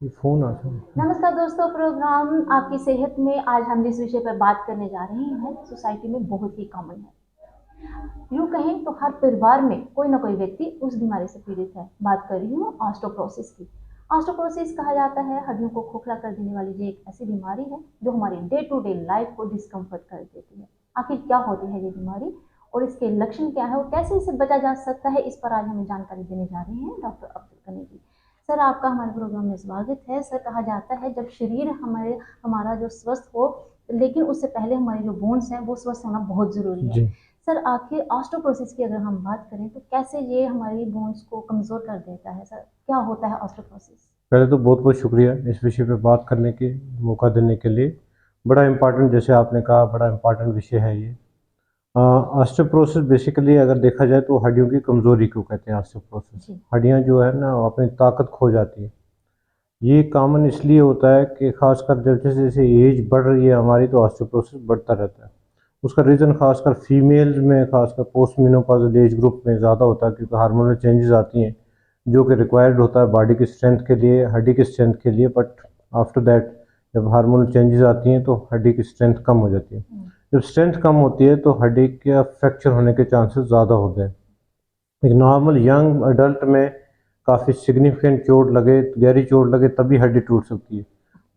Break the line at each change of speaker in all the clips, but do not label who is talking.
ये फ़ोन आता है।
नमस्कार दोस्तों, प्रोग्राम आपकी सेहत में आज हम जिस विषय पर बात करने जा रहे हैं सोसाइटी में बहुत ही कॉमन है। यूँ कहें तो हर परिवार में कोई ना कोई व्यक्ति उस बीमारी से पीड़ित है। बात कर रही हूँ ऑस्टोप्रोसिस की। ऑस्टोप्रोसिस कहा जाता है हड्डियों को खोखला कर देने वाली ये एक ऐसी बीमारी है जो हमारी डे टू डे लाइफ को डिस्कम्फर्ट कर देती है। आखिर क्या होती है ये बीमारी और इसके लक्षण क्या है और कैसे इसे बचा जा सकता है, इस पर आज हमें जानकारी देने जा रहे हैं डॉक्टर अब्दुल गनी जी। सर, आपका हमारे प्रोग्राम में स्वागत है। सर, कहा जाता है जब शरीर हमारा जो स्वस्थ हो, लेकिन उससे पहले हमारे जो बोन्स हैं वो स्वस्थ होना बहुत ज़रूरी है।
जी,
सर, आखिर ऑस्टोप्रोसिस की अगर हम बात करें तो कैसे ये हमारी बोन्स को कमज़ोर कर देता है? सर, क्या होता है ऑस्टोप्रोसिस?
पहले तो बहुत-बहुत शुक्रिया इस विषय पे बात करने के मौका देने के लिए। बड़ा इम्पोर्टेंट जैसे आपने कहा बड़ा इम्पोर्टेंट विषय है ये। ऑस्टियोपोरोसिस बेसिकली अगर देखा जाए तो हड्डियों की कमज़ोरी को कहते हैं ऑस्टियोपोरोसिस।
जी।
हड्डियाँ जो है ना वो अपनी ताकत खो जाती है। ये कॉमन इसलिए होता है कि ख़ासकर जब जैसे-जैसे एज बढ़ रही है हमारी तो ऑस्टियोपोरोसिस बढ़ता रहता है। उसका रीज़न ख़ासकर फीमेल्स में ख़ासकर पोस्ट मेनोपॉज़ल एज ग्रुप में ज़्यादा होता है क्योंकि हार्मोनल चेंजेज़ आती हैं जो कि रिक्वायर्ड होता है बॉडी की स्ट्रेंथ के लिए, हड्डी की स्ट्रेंथ के लिए। बट आफ्टर दैट जब हार्मोनल चेंजेज़ आती हैं तो हड्डी की स्ट्रेंथ कम हो जाती है।
हुँ।
जब स्ट्रेंथ कम होती है तो हड्डी का फ्रैक्चर होने के चांसेस ज़्यादा होते हैं। एक नॉर्मल यंग अडल्ट में काफ़ी सिग्निफिकेंट चोट लगे, गहरी चोट लगे तभी हड्डी टूट सकती है।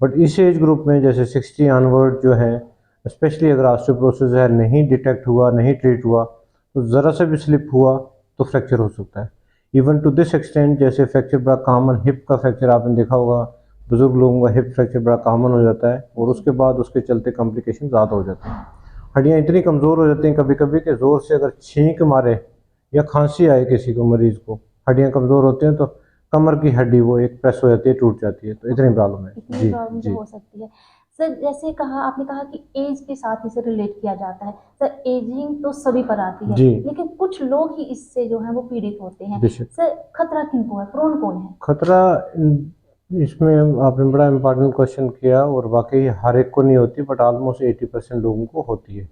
बट इस एज ग्रुप में जैसे 60 ऑनवर्ड जो है, स्पेशली अगर ऑस्टियोपोरोसिस है नहीं डिटेक्ट हुआ, नहीं ट्रीट हुआ, तो ज़रा सा भी स्लिप हुआ तो फ्रैक्चर हो सकता है। इवन टू दिस एक्सटेंट जैसे फ्रैक्चर बड़ा कॉमन, हिप का फ्रैक्चर आपने देखा होगा, बुज़ुर्ग लोगों का हिप फ्रैक्चर बड़ा कॉमन हो जाता है और
जी।
उसके बाद उसके चलते कॉम्प्लिकेशन ज़्यादा हो जाते हैं। हड्डियाँ इतनी कमज़ोर हो जाती हैं कभी-कभी कि ज़ोर से अगर छींक मारे या खांसी आए किसी को मरीज़ को, हड्डियाँ कमज़ोर होती हैं तो कमर की हड्डी वो एक प्रेस हो जाती है, टूट जाती है, तो इतनी
ओहो!
प्रॉब्लम है।
इतनी
जी,
प्रॉब्लम जो
जी।
हो सकती है। सर, जैसे कहा आपने कहा कि ऐज के साथ इसे रिलेट किया जाता है। सर, एजिंग तो सभी पर आती है,
जी,
लेकिन कुछ लोग ही इससे जो है वो पीड़ित होते हैं।
बेशक।
सर, खतरा किनको है? प्रोन कौन है?
खतरा इसमें आपने बड़ा इम्पोर्टेंट क्वेश्चन किया और वाक़ई हर एक को नहीं होती बट ऑलमोस्ट 80% लोगों को होती है।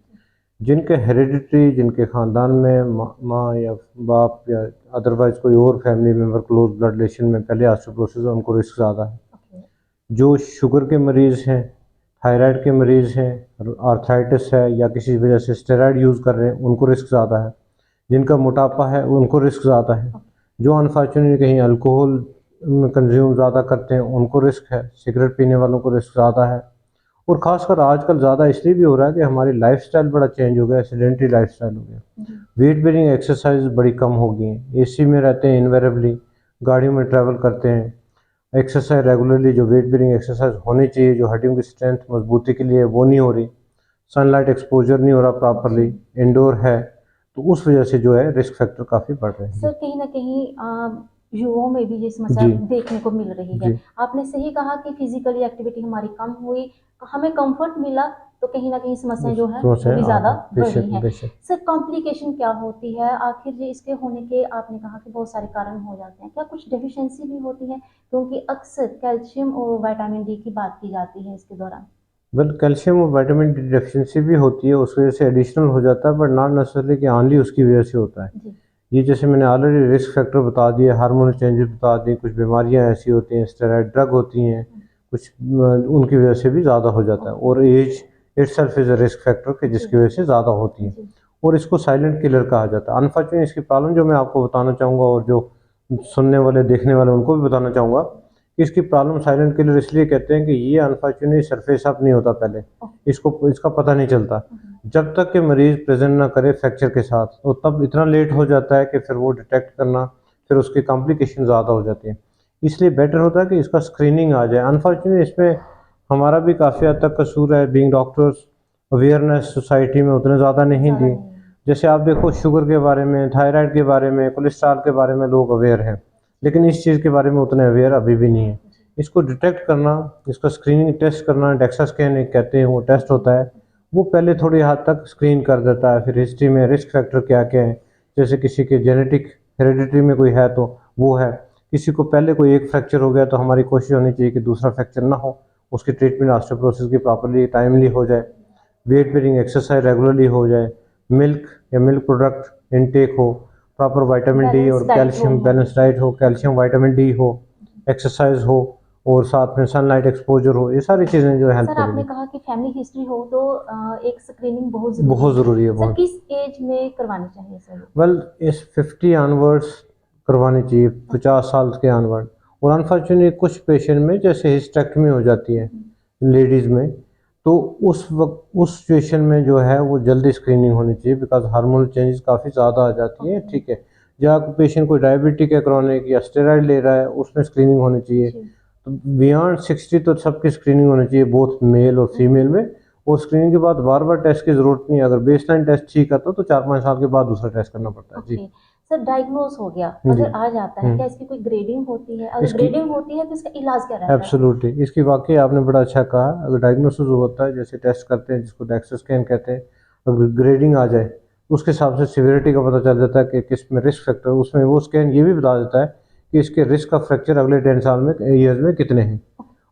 जिनके हेरिडिटी जिनके ख़ानदान में माँ या बाप या अदरवाइज़ कोई और family member close blood relation में पहले ऑस्टियोपोरोसिस है उनको रिस्क ज़्यादा है।
ओके।
जो शुगर के मरीज़ हैं, थायराइड के मरीज़ हैं, आर्थराइटिस है या किसी वजह से स्टेरॉइड यूज़ कर रहे हैं, उनको रिस्क ज़्यादा है। जिनका मोटापा है, उनको रिस्क ज़्यादा है।
ओके।
जो अनफॉर्चुनेटली कहीं अल्कोहल कंज़्यूम ज़्यादा करते हैं, उनको रिस्क है। सिगरेट पीने वालों को रिस्क ज़्यादा है। और ख़ासकर आजकल ज़्यादा इसलिए भी हो रहा है कि हमारी लाइफ़स्टाइल बड़ा चेंज हो गया है, सेडेंटरी लाइफ़स्टाइल हो गया।
जी।
वेट बेरिंग एक्सरसाइज़ बड़ी कम हो गई हैं। एसी में रहते हैं इन्वेरिएबली, गाड़ियों में ट्रैवल करते हैं। एक्सरसाइज रेगुलरली जो वेट बेरिंग एक्सरसाइज होनी चाहिए जो हड्डियों की स्ट्रेंथ मजबूती के लिए वो नहीं हो रही। सनलाइट एक्सपोजर नहीं हो रहा
जी।
प्रॉपरली, इंडोर है, तो उस वजह से जो है रिस्क फैक्टर काफ़ी बढ़ रहे हैं।
सर,
जी,
कहीं न कहीं युवाओं में भी ये समस्या
जी,
देखने को मिल रही है।
जी।
आपने सही कहा कि फ़िज़िकली एक्टिविटी हमारी कम हुई, हमें कम्फ़र्ट मिला, तो कहीं न कहीं समस्याएँ जो हैं वो
समस्याएं
भी
आ
ज़्यादा
गई,
बढ़ी
बेशक
हैं।
बेशक।
सर, कॉम्प्लिकेशन क्या होती है? आखिर ये इसके होने के आपने कहा कि बहुत सारे कारण हो जाते हैं। क्या कुछ डेफ़िशिएंसी भी होती है? क्योंकि अक्सर कैल्शियम और विटामिन डी की बात की जाती है इसके दौरान।
वेल कैल्शियम और विटामिन डी डेफिशिएंसी भी होती है, उस वजह से एडिशनल हो जाता है बट नॉट नेसेसरली कि ओनली उसकी वजह से होता है।
जी।
ये जैसे मैंने ऑलरेडी रिस्क फैक्टर बता दिए, हार्मोनल चेंजेस बता दिए, कुछ बीमारियां ऐसी होती हैं, स्टेरॉइड ड्रग होती हैं,
हुँ।
कुछ उनकी वजह से भी ज़्यादा हो जाता है
ओके।
और age itself is a risk factor कि
जी।
जिसकी वजह से ज़्यादा होती है
जी।
और इसको साइलेंट किलर कहा जाता है। अनफॉर्चुनेटली इसकी प्रॉब्लम जो मैं आपको बताना चाहूँगा और जो सुनने वाले, देखने वाले उनको भी बताना चाहूँगा कि इसकी प्रॉब्लम साइलेंट किलर इसलिए कहते हैं कि ये अनफॉर्चुनेटली सरफेस अप नहीं होता पहले,
ओके।
इसको इसका पता नहीं चलता।
हुँ, हुँ।
जब तक कि मरीज़ प्रेज़ेंट ना करे फ्रैक्चर के साथ, तो तब इतना लेट हो जाता है कि फिर वो डिटेक्ट करना, फिर उसकी कॉम्प्लिकेशन ज़्यादा हो जाती है। इसलिए बेटर होता है कि इसका स्क्रीनिंग आ जाए। अनफॉर्चुनेटली इसमें हमारा भी काफ़ी हद तक कसूर है, बीइंग डॉक्टर्स अवेयरनेस सोसाइटी में उतने ज़्यादा नहीं
ज़्यादा
दी।
नहीं है।
जैसे आप देखो शुगर के बारे में, थायराइड के बारे में, कोलेस्ट्रॉल के बारे में लोग अवेयर हैं, लेकिन इस चीज़ के बारे में उतने अवेयर अभी भी नहीं है।
जी।
इसको डिटेक्ट करना, इसका स्क्रीनिंग टेस्ट करना, डेक्सा स्कैन एक कहते हैं वो टेस्ट
जी।
होता है, वो पहले थोड़ी हद तक स्क्रीन कर देता है, फिर हिस्ट्री में रिस्क फैक्टर क्या-क्या है, जैसे किसी के जेनेटिक हेरिडिटी में कोई है तो वो है, किसी को पहले कोई एक फ्रैक्चर हो गया तो हमारी कोशिश होनी चाहिए कि दूसरा फ्रैक्चर ना हो, उसकी ट्रीटमेंट ऑस्टियोपोरोसिस की प्रॉपर्ली टाइमली हो जाए, वेट बेरिंग एक्सरसाइज रेगुलरली हो जाए, मिल्क या मिल्क प्रोडक्ट इनटेक हो, प्रॉपर विटामिन डी
बैलेंस
और
डाइट हो
कैल्शियम
हमारी।
बैलेंस डाइट हो,
जी।
कैल्शियम विटामिन डी हो, एक्सरसाइज हो और साथ में सनलाइट एक्सपोजर हो, ये सारी चीज़ें जो हेल्प
सर आपने
करेगी।
कहा कि फैमिली हिस्ट्री हो तो एक स्क्रीनिंग बहुत ज़रूरी
बहुत
है।
ज़रूरी है,
सर
बहुत।
किस एज में करवानी चाहिए सर?
वेल, इस 50 ऑनवर्ड्स करवानी चाहिए, 50 साल के ऑनवर्ड। और अनफॉर्चुनेटली कुछ पेशेंट में जैसे हिस्टेक्टमी हो जाती है लेडीज़ में, तो उस वक्त उस सिचुएशन में जो है वो जल्दी स्क्रीनिंग होनी चाहिए, बिकॉज हार्मोनल चेंजेस काफ़ी ज़्यादा आ जाती है, ठीक है। या पेशेंट कोई डायबिटिक है क्रॉनिक या स्टेरॉइड ले रहा है, उसमें स्क्रीनिंग होनी चाहिए।
जी।
तो बियॉन्ड 60 तो सबकी स्क्रीनिंग होनी चाहिए, बोथ मेल और फीमेल में। और स्क्रीनिंग के बाद बार बार टेस्ट की ज़रूरत नहीं है, अगर बेसलाइन टेस्ट ठीक आता तो 4-5 साल के बाद दूसरा टेस्ट करना पड़ता है। जी।
ओके। सर डायग्नोज हो गया,
जी।
अगर आ जाता है, क्या इसकी कोई ग्रेडिंग होती है? अगर
इसकी
ग्रेडिंग होती है तो इसका इलाज क्या रहता है सर?
एब्सोल्युटली, इसकी वाकई आपने बड़ा अच्छा कहा। अगर डायग्नोसिस होता है, जैसे टेस्ट करते हैं जिसको डेक्सा स्कैन कहते हैं, अगर ग्रेडिंग आ जाए उसके हिसाब से सिवियरिटी का पता चल जाता है कि किस में रिस्क फैक्टर, उसमें वो स्कैन ये भी बता देता है कि इसके रिस्क का फ्रैक्चर अगले 10 साल में ईयर्स में कितने हैं।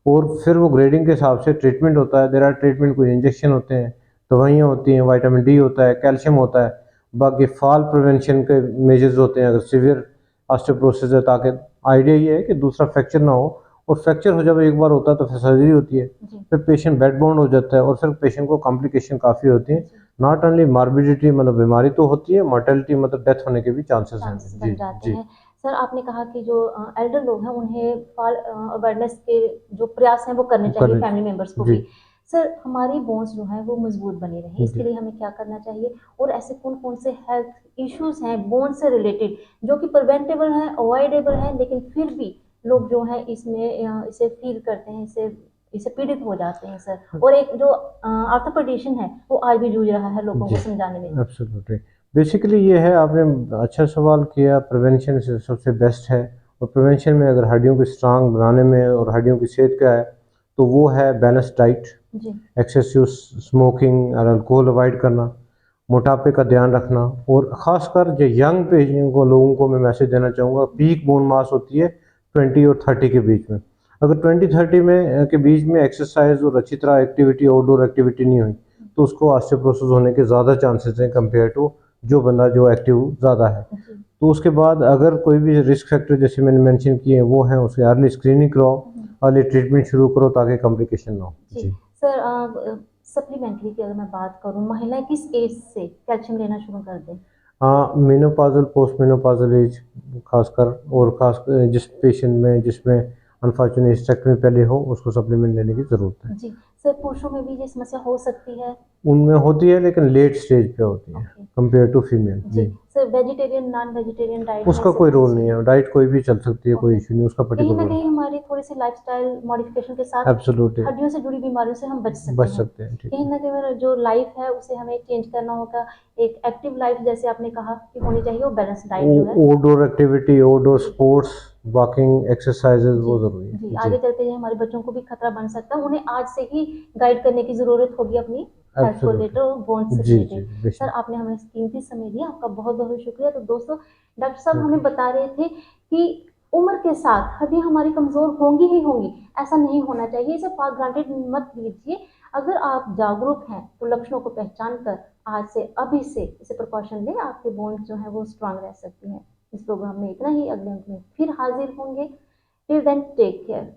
और फिर वो ग्रेडिंग के हिसाब से ट्रीटमेंट होता है। देयर आर ट्रीटमेंट, कोई इंजेक्शन होते हैं, दवाइयाँ होती हैं, विटामिन डी होता है, कैल्शियम होता है, बाकी फॉल प्रिवेंशन के मेजर्स होते हैं अगर सीवियर ऑस्टियोपोरोसिस है, ताकि आइडिया ये है कि दूसरा फ्रैक्चर ना हो। और फ्रैक्चर हो जब एक बार होता है तो फिर सर्जरी होती है,
जी।
फिर पेशेंट बेड बाउंड हो जाता है और फिर पेशेंट को कॉम्प्लिकेशन काफ़ी होती हैं।
जी।
नॉट ओनली मॉर्बिडिटी मतलब बीमारी तो होती है, मोर्टेलिटी मतलब डेथ होने के भी चांसेस हैं।
चांसेस
जी।
बन जाते
जी।
हैं। सर आपने कहा कि जो एल्डर लोग हैं उन्हें फॉल अवेयरनेस के जो प्रयास हैं वो करने चाहिए
करने।
फैमिली मेंबर्स को
जी।
भी। सर हमारी बोन्स जो हैं वो मजबूत बनी रहें, इसके
जी।
लिए हमें क्या करना चाहिए? और ऐसे कौन-कौन से हेल्थ इश्यूज़ हैं बोन से रिलेटेड जो कि प्रिवेंटेबल हैं, अवॉइडेबल हैं, लेकिन फिर भी लोग जो हैं इसमें इसे फ़ील करते हैं, इसे इसे पीड़ित हो जाते हैं सर। और एक जो ऑर्थोपेडिशन है वो आज भी जूझ रहा है लोगों
जी,
को समझाने में।
एब्सोल्युटली। बेसिकली ये है, आपने अच्छा सवाल किया। प्रिवेंशन से सबसे बेस्ट है। और प्रिवेंशन में अगर हड्डियों को स्ट्रांग बनाने में और हड्डियों की सेहत क्या है, तो वो है बैलेंस डाइट,
जी।
एक्सेसिव स्मोकिंग और अल्कोहल अवॉइड करना, मोटापे का ध्यान रखना। और ख़ासकर जो यंग पेशेंट को लोगों को मैं मैसेज देना चाहूँगा, पीक बोन मास होती है 20 और 30 के बीच में। अगर 20-30 में के बीच में एक्सरसाइज और अच्छी तरह एक्टिविटी, आउटडोर एक्टिविटी नहीं हुई, तो उसको ऑस्टियोपोरोसिस होने के ज़्यादा चांसेस हैं कंपेयर टू जो बंदा जो एक्टिव ज़्यादा है।
जी।
तो उसके बाद अगर कोई भी रिस्क फैक्टर जैसे मैंने मेंशन किए हैं वो हैं, उसकी अर्ली स्क्रीनिंग कराओ, अर्ली ट्रीटमेंट शुरू करो ताकि कॉम्प्लिकेशन ना हो।
जी।
जी।
सर सप्लीमेंट्री की अगर मैं बात करूँ, महिलाएँ किस एज से कैल्शियम लेना शुरू कर दें?
हाँ, मेनोपॉज़ल, पोस्ट मेनोपॉज़ल एज खासकर, और खास जिस पेशेंट में जिसमें अनफॉर्चुनेट हिस्टेक्टमी पहले हो, उसको सप्लीमेंट लेने की ज़रूरत है।
जी। सर पुरुषों में भी ये समस्या हो सकती है?
उनमें होती है लेकिन लेट स्टेज पे होती है
ओके।
Compare to female.
जी।
जी।
Sir vegetarian, non vegetarian diet
उसका
कैसे
कोई
होनी
रोल नहीं
चाहिए?
है, डाइट कोई भी चल सकती है, कोई
ओके।
इश्यू नहीं, उसका
कहीं
पर्टिकुलर
न
रोल।
कहीं हमारी थोड़ी-सी लाइफ़स्टाइल मॉडिफ़िकेशन के साथ
एब्सोल्युटली,
हड्डियों से जुड़ी बीमारियों से हम बच सकते
बच
हैं।
सकते हैं, ठीक
कहीं
है।
न कहीं मेरा जो लाइफ़ है उसे हमें चेंज करना होगा। एक एक्टिव लाइफ़ जैसे आपने कहा कि होनी चाहिए, वो बैलेंस डाइट जो है।
आउटडोर एक्टिविटी, आउटडोर
जी।
स्पोर्ट्स, वॉकिंग, एक्सरसाइजेज
जी।
वो ज़रूरी है।
जी,
जी।
आगे चलते ये हमारे बच्चों को भी खतरा बन सकता है। उन्हें आज से ही गाइड करने की ज़रूरत होगी अपनी हेल्थ को रिलेटेड और बोन्स से
एब्सोल्युटली। जी, जी,
रिलेटेड। सर
बेशक।
आपने हमें कीमती समय दिया, आपका बहुत-बहुत शुक्रिया। तो दोस्तों, डॉक्टर साहब
ओके।
हमें बता रहे थे कि उम्र के साथ हड्डियाँ हमारी कमज़ोर होंगी ही होंगी, ऐसा नहीं होना चाहिए। इसे फॉर ग्रांटेड मत लीजिए। अगर आप जागरूक हैं, तो लक्षणों को पहचान कर आज से, अभी से इसे प्रिकॉशन लें, आपके बोन्स जो हैं वो स्ट्रॉन्ग रह सकती हैं। इस प्रोग्राम में इतना ही, अगले अंक में फिर हाज़िर होंगे। Till then take care.